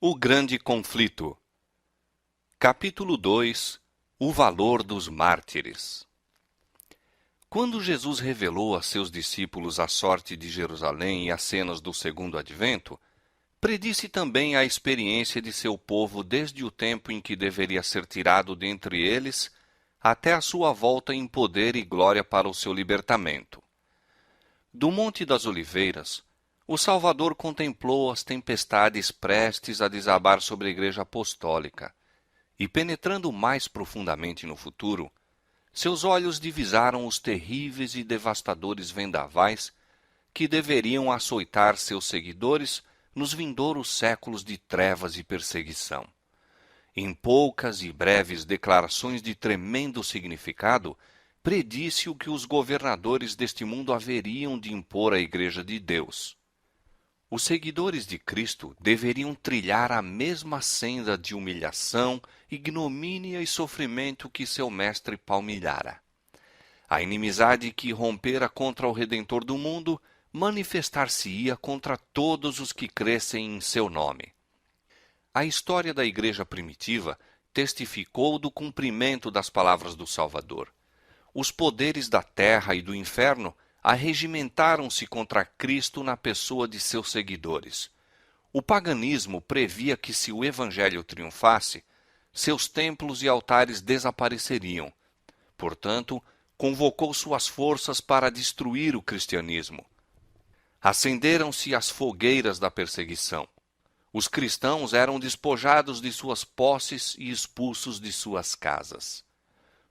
O grande conflito. Capítulo 2. O valor dos mártires. Quando Jesus revelou a seus discípulos a sorte de Jerusalém e as cenas do segundo advento, predisse também a experiência de seu povo desde o tempo em que deveria ser tirado dentre eles até a sua volta em poder e glória para o seu libertamento. Do Monte das Oliveiras, o Salvador contemplou as tempestades prestes a desabar sobre a Igreja Apostólica, e penetrando mais profundamente no futuro, seus olhos divisaram os terríveis e devastadores vendavais que deveriam açoitar seus seguidores nos vindouros séculos de trevas e perseguição. Em poucas e breves declarações de tremendo significado, predisse o que os governadores deste mundo haveriam de impor à Igreja de Deus. Os seguidores de Cristo deveriam trilhar a mesma senda de humilhação, ignomínia e sofrimento que seu mestre palmilhara. A inimizade que rompera contra o Redentor do mundo manifestar-se-ia contra todos os que crescem em seu nome. A história da Igreja primitiva testificou do cumprimento das palavras do Salvador. Os poderes da terra e do inferno arregimentaram-se contra Cristo na pessoa de seus seguidores. O paganismo previa que, se o Evangelho triunfasse, seus templos e altares desapareceriam. Portanto, convocou suas forças para destruir o cristianismo. Acenderam-se as fogueiras da perseguição. Os cristãos eram despojados de suas posses e expulsos de suas casas.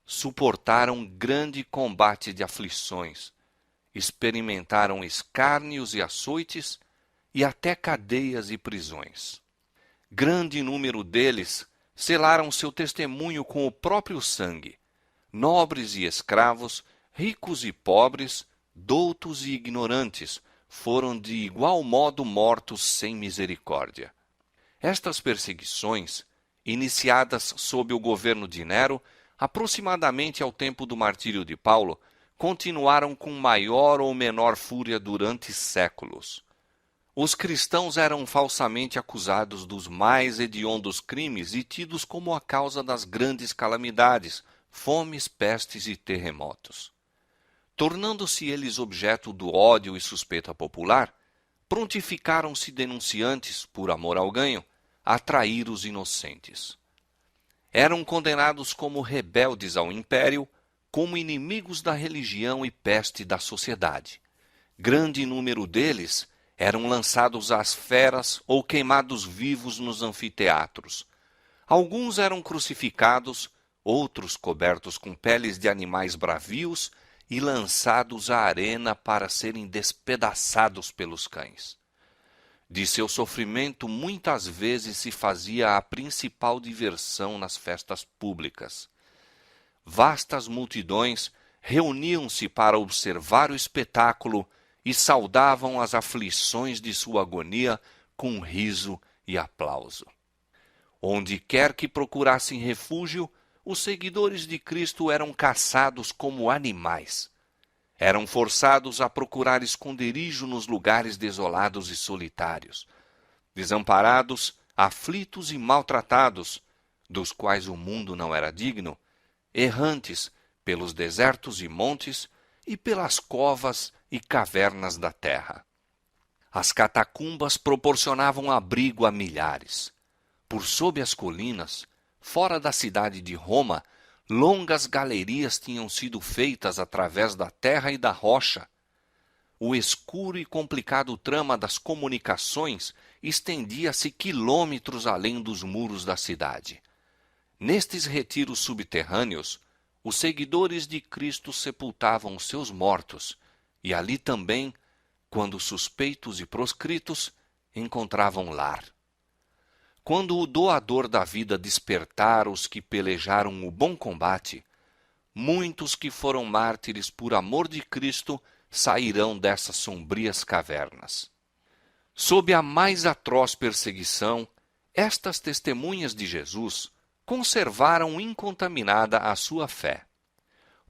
Suportaram grande combate de aflições, experimentaram escárnios e açoites e até cadeias e prisões. Grande número deles selaram seu testemunho com o próprio sangue. Nobres e escravos, ricos e pobres, doutos e ignorantes, foram de igual modo mortos sem misericórdia. Estas perseguições, iniciadas sob o governo de Nero, aproximadamente ao tempo do martírio de Paulo, continuaram com maior ou menor fúria durante séculos. Os cristãos eram falsamente acusados dos mais hediondos crimes e tidos como a causa das grandes calamidades, fomes, pestes e terremotos. Tornando-se eles objeto do ódio e suspeita popular, prontificaram-se denunciantes, por amor ao ganho, a trair os inocentes. Eram condenados como rebeldes ao império, como inimigos da religião e peste da sociedade. Grande número deles eram lançados às feras ou queimados vivos nos anfiteatros. Alguns eram crucificados, outros cobertos com peles de animais bravios e lançados à arena para serem despedaçados pelos cães. De seu sofrimento muitas vezes se fazia a principal diversão nas festas públicas. Vastas multidões reuniam-se para observar o espetáculo e saudavam as aflições de sua agonia com riso e aplauso. Onde quer que procurassem refúgio, os seguidores de Cristo eram caçados como animais. Eram forçados a procurar esconderijo nos lugares desolados e solitários. Desamparados, aflitos e maltratados, dos quais o mundo não era digno, errantes pelos desertos e montes e pelas covas e cavernas da terra. As catacumbas proporcionavam abrigo a milhares. Por sob as colinas, fora da cidade de Roma, longas galerias tinham sido feitas através da terra e da rocha. O escuro e complicado trama das comunicações estendia-se quilômetros além dos muros da cidade. Nestes retiros subterrâneos, os seguidores de Cristo sepultavam seus mortos, e ali também, quando suspeitos e proscritos, encontravam lar. Quando o doador da vida despertar os que pelejaram o bom combate, muitos que foram mártires por amor de Cristo sairão dessas sombrias cavernas. Sob a mais atroz perseguição, estas testemunhas de Jesus conservaram incontaminada a sua fé.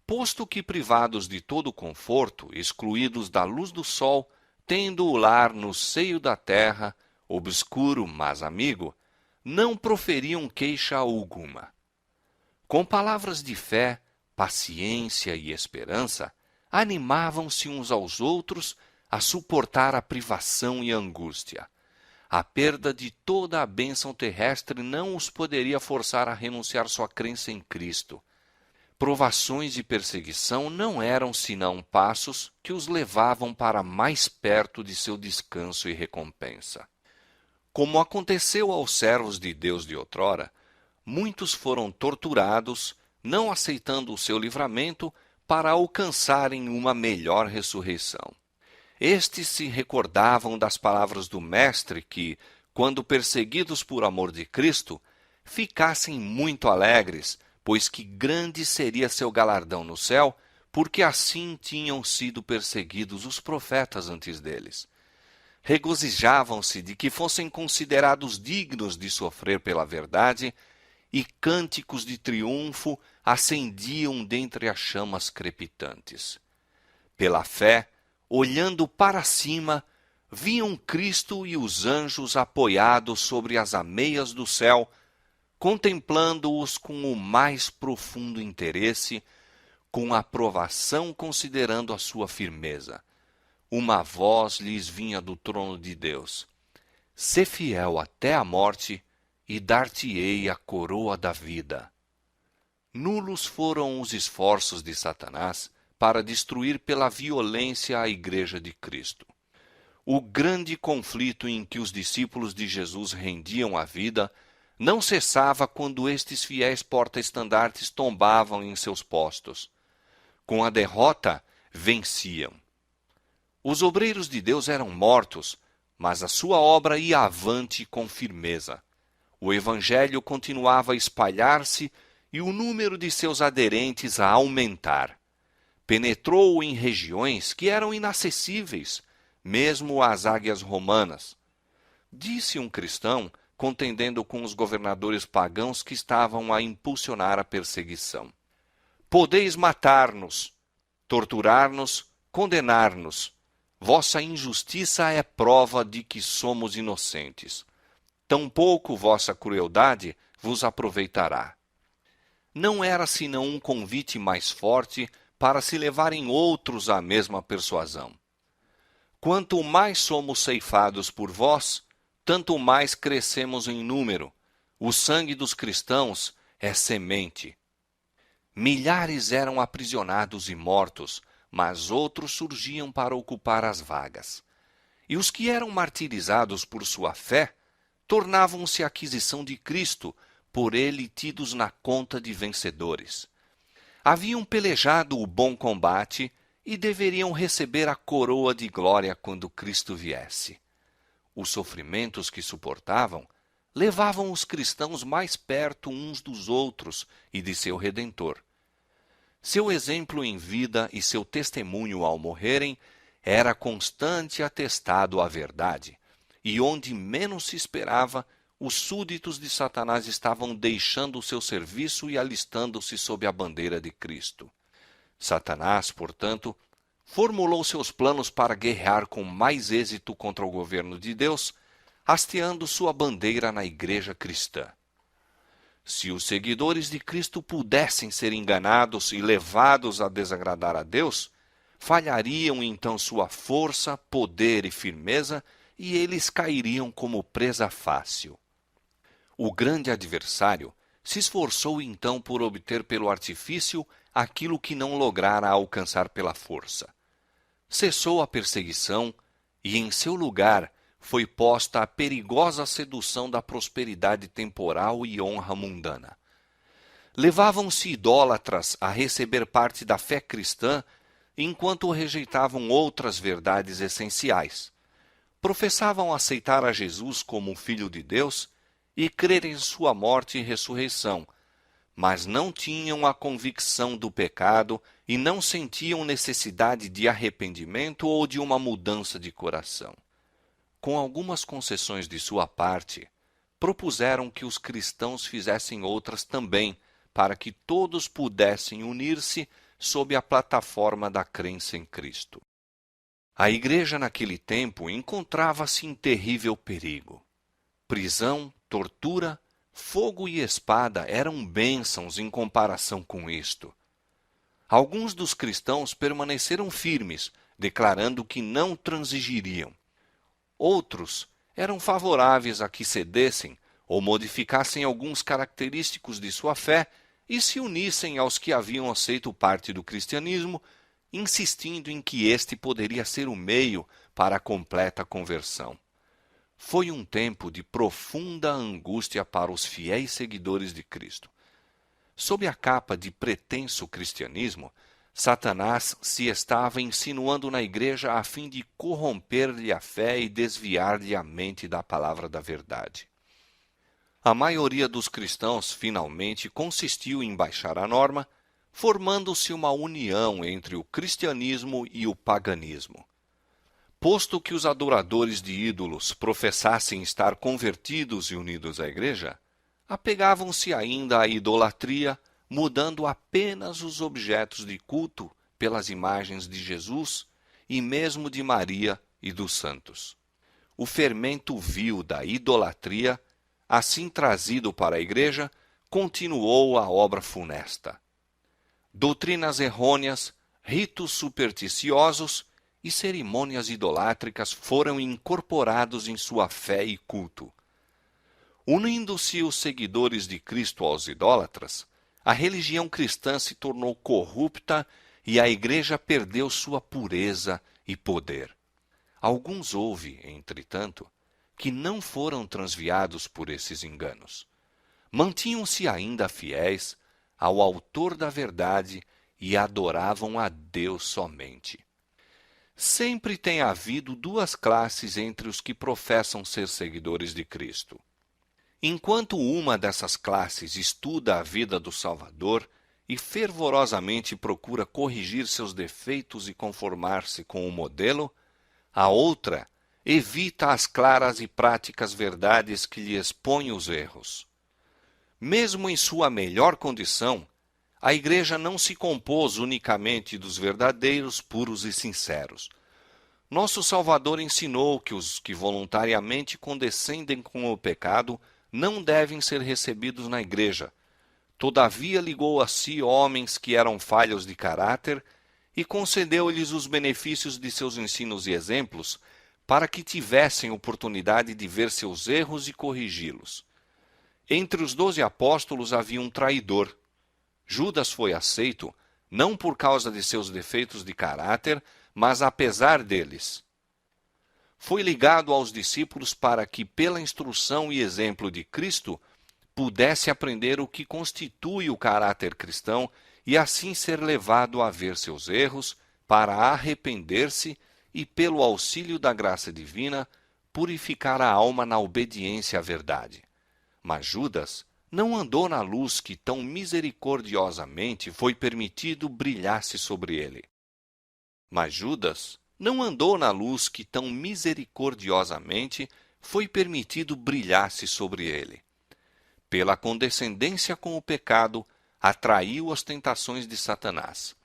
Posto que privados de todo conforto, excluídos da luz do sol, tendo o lar no seio da terra, obscuro, mas amigo, não proferiam queixa alguma. Com palavras de fé, paciência e esperança, animavam-se uns aos outros a suportar a privação e a angústia. A perda de toda a bênção terrestre não os poderia forçar a renunciar sua crença em Cristo. Provações e perseguição não eram senão passos que os levavam para mais perto de seu descanso e recompensa. Como aconteceu aos servos de Deus de outrora, muitos foram torturados, não aceitando o seu livramento, para alcançarem uma melhor ressurreição. Estes se recordavam das palavras do Mestre que, quando perseguidos por amor de Cristo, ficassem muito alegres, pois que grande seria seu galardão no céu, porque assim tinham sido perseguidos os profetas antes deles. Regozijavam-se de que fossem considerados dignos de sofrer pela verdade, e cânticos de triunfo acendiam dentre as chamas crepitantes. Pela fé, olhando para cima, viam Cristo e os anjos apoiados sobre as ameias do céu, contemplando-os com o mais profundo interesse, com aprovação considerando a sua firmeza. Uma voz lhes vinha do trono de Deus: "Sê fiel até a morte, e dar-te-ei a coroa da vida." Nulos foram os esforços de Satanás para destruir pela violência a Igreja de Cristo. O grande conflito em que os discípulos de Jesus rendiam a vida não cessava quando estes fiéis porta-estandartes tombavam em seus postos. Com a derrota, venciam. Os obreiros de Deus eram mortos, mas a sua obra ia avante com firmeza. O Evangelho continuava a espalhar-se e o número de seus aderentes a aumentar. Penetrou em regiões que eram inacessíveis, mesmo às águias romanas. Disse um cristão, contendendo com os governadores pagãos que estavam a impulsionar a perseguição: "Podeis matar-nos, torturar-nos, condenar-nos. Vossa injustiça é prova de que somos inocentes. Tampouco vossa crueldade vos aproveitará." Não era senão um convite mais forte para se levarem outros à mesma persuasão. Quanto mais somos ceifados por vós, tanto mais crescemos em número. O sangue dos cristãos é semente. Milhares eram aprisionados e mortos, mas outros surgiam para ocupar as vagas. E os que eram martirizados por sua fé tornavam-se aquisição de Cristo, por ele tidos na conta de vencedores. Haviam pelejado o bom combate e deveriam receber a coroa de glória quando Cristo viesse. Os sofrimentos que suportavam levavam os cristãos mais perto uns dos outros e de seu Redentor. Seu exemplo em vida e seu testemunho ao morrerem era constante atestado à verdade, e onde menos se esperava, os súditos de Satanás estavam deixando o seu serviço e alistando-se sob a bandeira de Cristo. Satanás, portanto, formulou seus planos para guerrear com mais êxito contra o governo de Deus, hasteando sua bandeira na igreja cristã. Se os seguidores de Cristo pudessem ser enganados e levados a desagradar a Deus, falhariam então sua força, poder e firmeza, e eles cairiam como presa fácil. O grande adversário se esforçou então por obter pelo artifício aquilo que não lograra alcançar pela força. Cessou a perseguição e, em seu lugar, foi posta a perigosa sedução da prosperidade temporal e honra mundana. Levavam-se idólatras a receber parte da fé cristã, enquanto rejeitavam outras verdades essenciais. Professavam aceitar a Jesus como o Filho de Deus e crer em sua morte e ressurreição, mas não tinham a convicção do pecado e não sentiam necessidade de arrependimento ou de uma mudança de coração. Com algumas concessões de sua parte, propuseram que os cristãos fizessem outras também, para que todos pudessem unir-se sob a plataforma da crença em Cristo. A igreja naquele tempo encontrava-se em terrível perigo. Prisão, tortura, fogo e espada eram bênçãos em comparação com isto. Alguns dos cristãos permaneceram firmes, declarando que não transigiriam. Outros eram favoráveis a que cedessem ou modificassem alguns característicos de sua fé e se unissem aos que haviam aceito parte do cristianismo, insistindo em que este poderia ser o meio para a completa conversão. Foi um tempo de profunda angústia para os fiéis seguidores de Cristo. Sob a capa de pretenso cristianismo, Satanás se estava insinuando na igreja a fim de corromper-lhe a fé e desviar-lhe a mente da palavra da verdade. A maioria dos cristãos finalmente consistiu em baixar a norma, formando-se uma união entre o cristianismo e o paganismo. Posto que os adoradores de ídolos professassem estar convertidos e unidos à igreja, apegavam-se ainda à idolatria, mudando apenas os objetos de culto pelas imagens de Jesus e mesmo de Maria e dos santos. O fermento vil da idolatria, assim trazido para a igreja, continuou a obra funesta. Doutrinas errôneas, ritos supersticiosos e cerimônias idolátricas foram incorporados em sua fé e culto. Unindo-se os seguidores de Cristo aos idólatras, a religião cristã se tornou corrupta e a igreja perdeu sua pureza e poder. Alguns houve, entretanto, que não foram transviados por esses enganos. Mantinham-se ainda fiéis ao autor da verdade e adoravam a Deus somente. Sempre tem havido duas classes entre os que professam ser seguidores de Cristo. Enquanto uma dessas classes estuda a vida do Salvador e fervorosamente procura corrigir seus defeitos e conformar-se com o modelo, a outra evita as claras e práticas verdades que lhe expõem os erros. Mesmo em sua melhor condição, a igreja não se compôs unicamente dos verdadeiros, puros e sinceros. Nosso Salvador ensinou que os que voluntariamente condescendem com o pecado não devem ser recebidos na igreja. Todavia ligou a si homens que eram falhos de caráter e concedeu-lhes os benefícios de seus ensinos e exemplos para que tivessem oportunidade de ver seus erros e corrigi-los. Entre os 12 apóstolos havia um traidor. Judas foi aceito não por causa de seus defeitos de caráter, mas apesar deles. Foi ligado aos discípulos para que, pela instrução e exemplo de Cristo, pudesse aprender o que constitui o caráter cristão e assim ser levado a ver seus erros, para arrepender-se e, pelo auxílio da graça divina, purificar a alma na obediência à verdade. Mas Judas não andou na luz que tão misericordiosamente foi permitido brilhasse sobre ele. Mas Judas não andou na luz que tão misericordiosamente foi permitido brilhasse sobre ele. Pela condescendência com o pecado, atraiu as tentações de Satanás.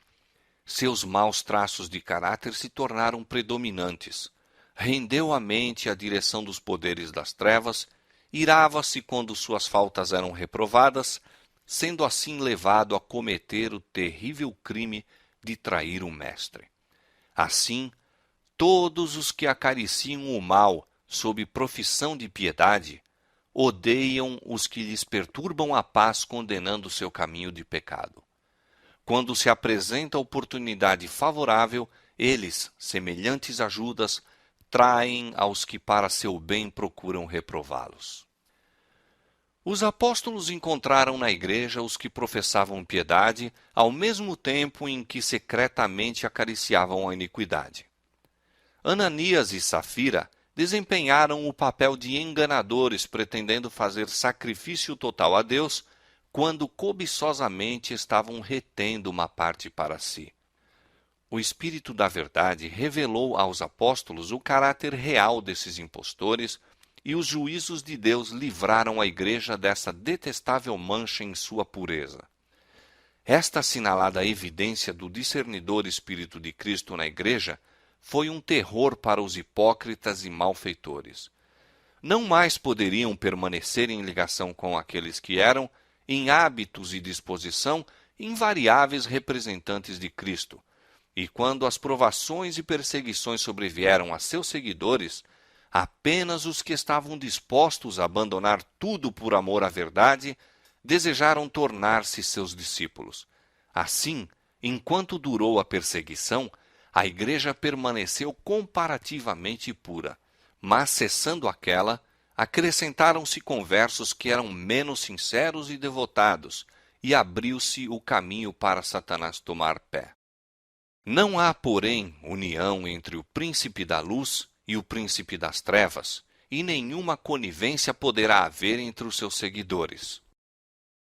Seus maus traços de caráter se tornaram predominantes. Rendeu a mente à direção dos poderes das trevas, irava-se quando suas faltas eram reprovadas, sendo assim levado a cometer o terrível crime de trair o mestre. Assim, todos os que acariciam o mal sob profissão de piedade odeiam os que lhes perturbam a paz, condenando seu caminho de pecado. Quando se apresenta a oportunidade favorável, eles, semelhantes a Judas, traem aos que para seu bem procuram reprová-los. Os apóstolos encontraram na igreja os que professavam piedade, ao mesmo tempo em que secretamente acariciavam a iniquidade. Ananias e Safira desempenharam o papel de enganadores, pretendendo fazer sacrifício total a Deus, quando cobiçosamente estavam retendo uma parte para si. O Espírito da Verdade revelou aos apóstolos o caráter real desses impostores, e os juízos de Deus livraram a igreja dessa detestável mancha em sua pureza. Esta assinalada evidência do discernidor Espírito de Cristo na igreja foi um terror para os hipócritas e malfeitores. não mais poderiam permanecer em ligação com aqueles que eram, em hábitos e disposição, invariáveis representantes de Cristo. E quando as provações e perseguições sobrevieram a seus seguidores, apenas os que estavam dispostos a abandonar tudo por amor à verdade desejaram tornar-se seus discípulos. Assim, enquanto durou a perseguição, a igreja permaneceu comparativamente pura, mas cessando aquela, acrescentaram-se conversos que eram menos sinceros e devotados, e abriu-se o caminho para Satanás tomar pé. Não há, porém, união entre o príncipe da luz e o príncipe das trevas, e nenhuma conivência poderá haver entre os seus seguidores.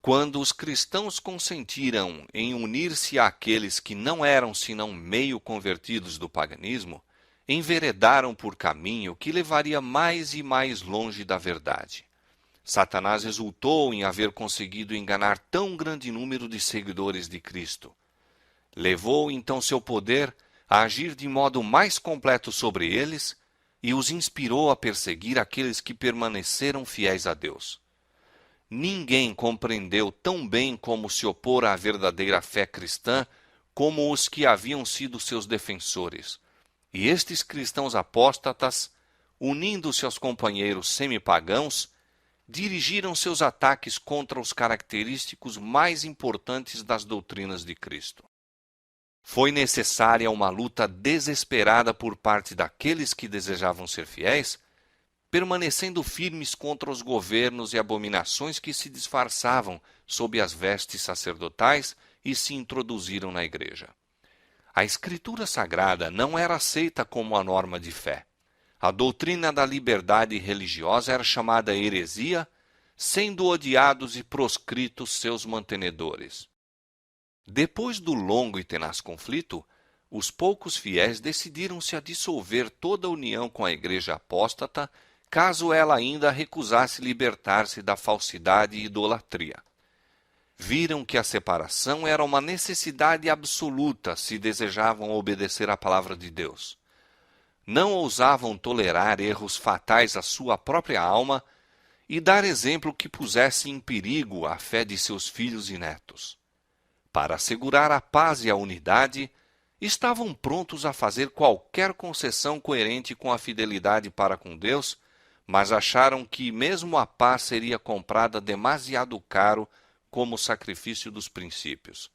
Quando os cristãos consentiram em unir-se àqueles que não eram senão meio convertidos do paganismo, enveredaram por caminho que levaria mais e mais longe da verdade. Satanás exultou em haver conseguido enganar tão grande número de seguidores de Cristo. Levou então seu poder a agir de modo mais completo sobre eles e os inspirou a perseguir aqueles que permaneceram fiéis a Deus. Ninguém compreendeu tão bem como se opor à verdadeira fé cristã como os que haviam sido seus defensores. E estes cristãos apóstatas, unindo-se aos companheiros semipagãos, dirigiram seus ataques contra os característicos mais importantes das doutrinas de Cristo. Foi necessária uma luta desesperada por parte daqueles que desejavam ser fiéis, permanecendo firmes contra os governos e abominações que se disfarçavam sob as vestes sacerdotais e se introduziram na igreja. A Escritura Sagrada não era aceita como a norma de fé. A doutrina da liberdade religiosa era chamada heresia, sendo odiados e proscritos seus mantenedores. Depois do longo e tenaz conflito, os poucos fiéis decidiram-se a dissolver toda a união com a igreja apóstata, caso ela ainda recusasse libertar-se da falsidade e idolatria. Viram que a separação era uma necessidade absoluta se desejavam obedecer à palavra de Deus. Não ousavam tolerar erros fatais à sua própria alma e dar exemplo que pusesse em perigo a fé de seus filhos e netos. Para assegurar a paz e a unidade, estavam prontos a fazer qualquer concessão coerente com a fidelidade para com Deus, mas acharam que mesmo a paz seria comprada demasiado caro como sacrifício dos princípios.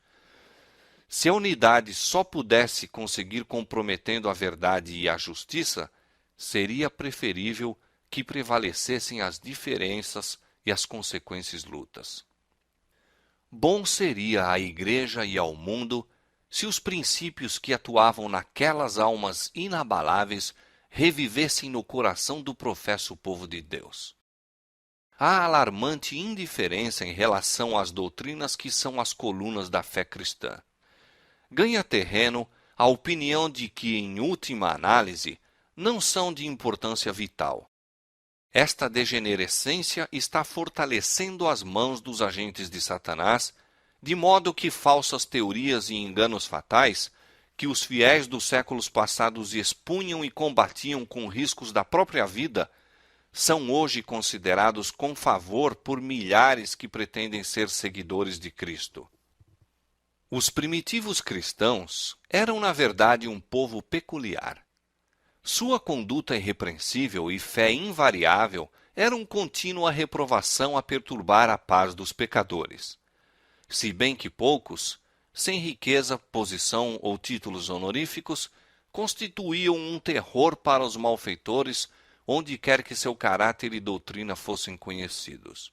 Se a unidade só pudesse conseguir comprometendo a verdade e a justiça, seria preferível que prevalecessem as diferenças e as consequentes lutas. Bom seria à igreja e ao mundo se os princípios que atuavam naquelas almas inabaláveis revivessem no coração do professo povo de Deus. Há alarmante indiferença em relação às doutrinas que são as colunas da fé cristã. Ganha terreno a opinião de que, em última análise, não são de importância vital. Esta degenerescência está fortalecendo as mãos dos agentes de Satanás, de modo que falsas teorias e enganos fatais, que os fiéis dos séculos passados expunham e combatiam com riscos da própria vida, são hoje considerados com favor por milhares que pretendem ser seguidores de Cristo. Os primitivos cristãos eram, na verdade, um povo peculiar. Sua conduta irrepreensível e fé invariável eram contínua reprovação a perturbar a paz dos pecadores. Se bem que poucos, sem riqueza, posição ou títulos honoríficos, constituíam um terror para os malfeitores onde quer que seu caráter e doutrina fossem conhecidos.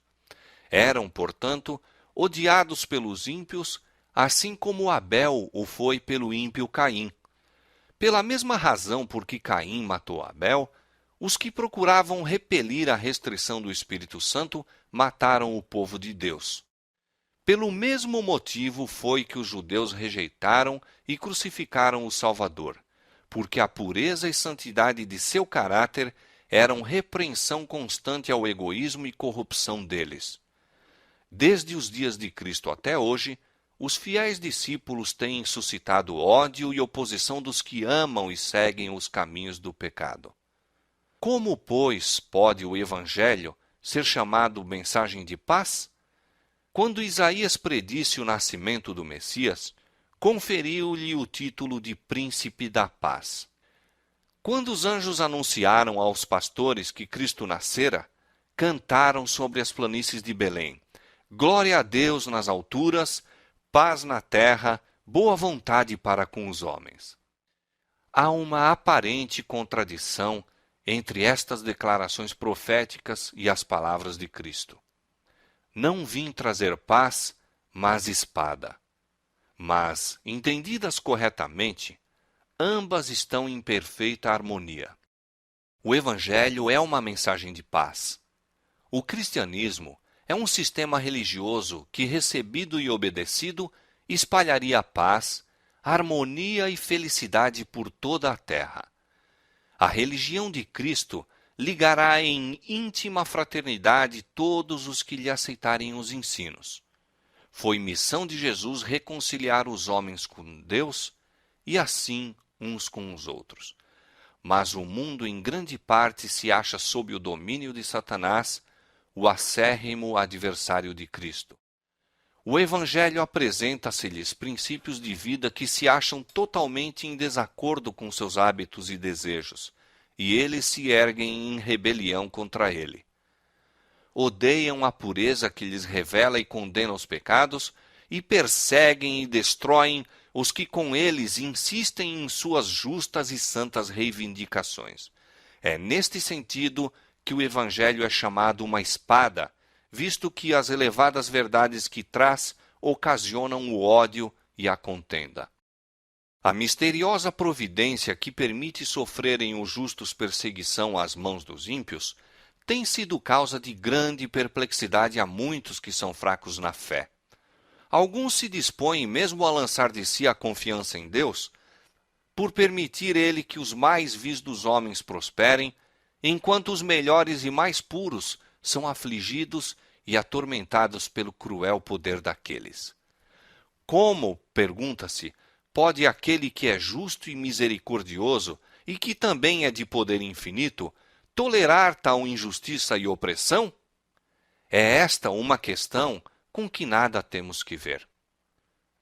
Eram, portanto, odiados pelos ímpios, assim como Abel o foi pelo ímpio Caim. Pela mesma razão por que Caim matou Abel, os que procuravam repelir a restrição do Espírito Santo mataram o povo de Deus. Pelo mesmo motivo foi que os judeus rejeitaram e crucificaram o Salvador, porque a pureza e santidade de seu caráter eram repreensão constante ao egoísmo e corrupção deles. Desde os dias de Cristo até hoje, os fiéis discípulos têm suscitado ódio e oposição dos que amam e seguem os caminhos do pecado. Como, pois, pode o Evangelho ser chamado mensagem de paz? Quando Isaías predisse o nascimento do Messias, conferiu-lhe o título de Príncipe da Paz. Quando os anjos anunciaram aos pastores que Cristo nascera, cantaram sobre as planícies de Belém: Glória a Deus nas alturas, paz na terra, boa vontade para com os homens. Há uma aparente contradição entre estas declarações proféticas e as palavras de Cristo. Não vim trazer paz, mas espada. Mas, entendidas corretamente, ambas estão em perfeita harmonia. O Evangelho é uma mensagem de paz. O cristianismo é um sistema religioso que, recebido e obedecido, espalharia paz, harmonia e felicidade por toda a terra. A religião de Cristo ligará em íntima fraternidade todos os que lhe aceitarem os ensinos. Foi missão de Jesus reconciliar os homens com Deus e assim uns com os outros. Mas o mundo em grande parte se acha sob o domínio de Satanás, o acérrimo adversário de Cristo. O Evangelho apresenta-se-lhes princípios de vida que se acham totalmente em desacordo com seus hábitos e desejos, e eles se erguem em rebelião contra ele. Odeiam a pureza que lhes revela e condena os pecados, e perseguem e destroem os que com eles insistem em suas justas e santas reivindicações. É neste sentido que o Evangelho é chamado uma espada, visto que as elevadas verdades que traz ocasionam o ódio e a contenda. A misteriosa providência que permite sofrerem os justos perseguição às mãos dos ímpios tem sido causa de grande perplexidade a muitos que são fracos na fé. Alguns se dispõem mesmo a lançar de si a confiança em Deus, por permitir ele que os mais vis dos homens prosperem, enquanto os melhores e mais puros são afligidos e atormentados pelo cruel poder daqueles. Como, pergunta-se, pode aquele que é justo e misericordioso e que também é de poder infinito tolerar tal injustiça e opressão? É esta uma questão com que nada temos que ver.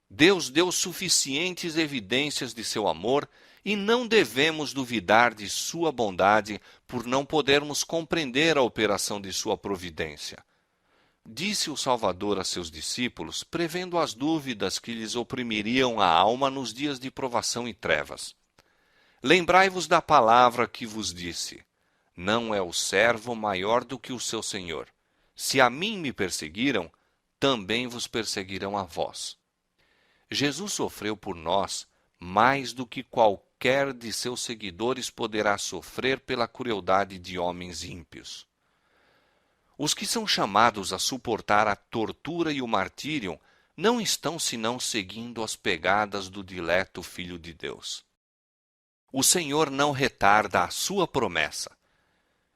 Deus deu suficientes evidências de seu amor e não devemos duvidar de sua bondade por não podermos compreender a operação de sua providência. Disse o Salvador a seus discípulos, prevendo as dúvidas que lhes oprimiriam a alma nos dias de provação e trevas. Lembrai-vos da palavra que vos disse: não é o servo maior do que o seu senhor. Se a mim me perseguiram, também vos perseguirão a vós. Jesus sofreu por nós mais do que qualquer de seus seguidores poderá sofrer pela crueldade de homens ímpios. Os que são chamados a suportar a tortura e o martírio não estão senão seguindo as pegadas do dileto Filho de Deus. O Senhor não retarda a sua promessa.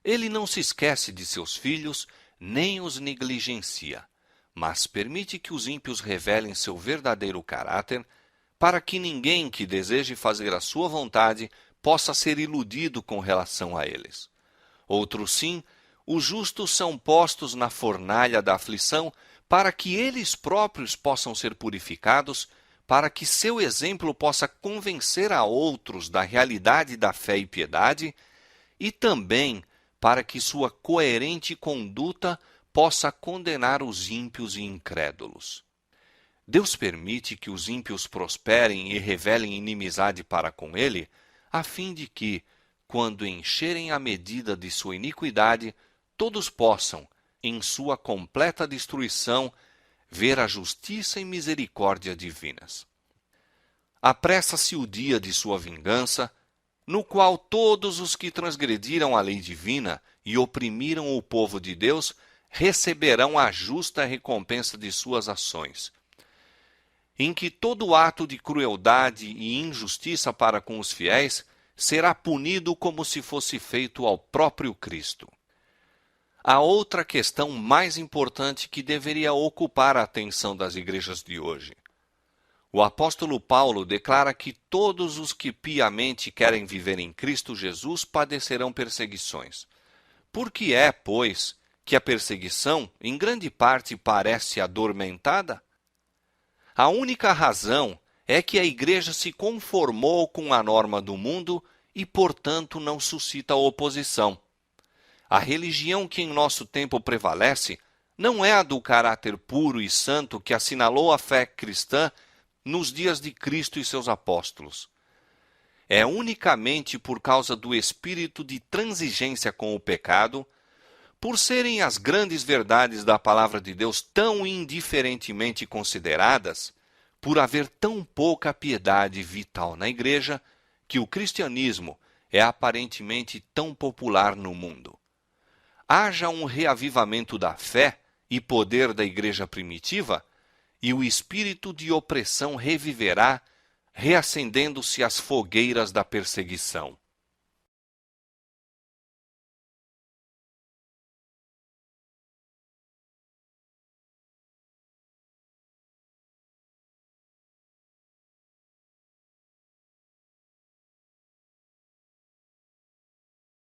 Ele não se esquece de seus filhos, nem os negligencia, mas permite que os ímpios revelem seu verdadeiro caráter, para que ninguém que deseje fazer a sua vontade possa ser iludido com relação a eles. Outros sim, os justos são postos na fornalha da aflição, para que eles próprios possam ser purificados, para que seu exemplo possa convencer a outros da realidade da fé e piedade, e também para que sua coerente conduta possa condenar os ímpios e incrédulos. Deus permite que os ímpios prosperem e revelem inimizade para com ele, a fim de que, quando encherem a medida de sua iniquidade, todos possam, em sua completa destruição, ver a justiça e misericórdia divinas. Apressa-se o dia de sua vingança, no qual todos os que transgrediram a lei divina e oprimiram o povo de Deus receberão a justa recompensa de suas ações, em que todo ato de crueldade e injustiça para com os fiéis será punido como se fosse feito ao próprio Cristo. Há outra questão mais importante que deveria ocupar a atenção das igrejas de hoje. O apóstolo Paulo declara que todos os que piamente querem viver em Cristo Jesus padecerão perseguições. Por que é, pois, que a perseguição, em grande parte, parece adormentada? A única razão é que a igreja se conformou com a norma do mundo e, portanto, não suscita oposição. A religião que em nosso tempo prevalece não é a do caráter puro e santo que assinalou a fé cristã nos dias de Cristo e seus apóstolos. É unicamente por causa do espírito de transigência com o pecado, por serem as grandes verdades da palavra de Deus tão indiferentemente consideradas, por haver tão pouca piedade vital na igreja, que o cristianismo é aparentemente tão popular no mundo. Haja um reavivamento da fé e poder da igreja primitiva, e o espírito de opressão reviverá, reacendendo-se as fogueiras da perseguição.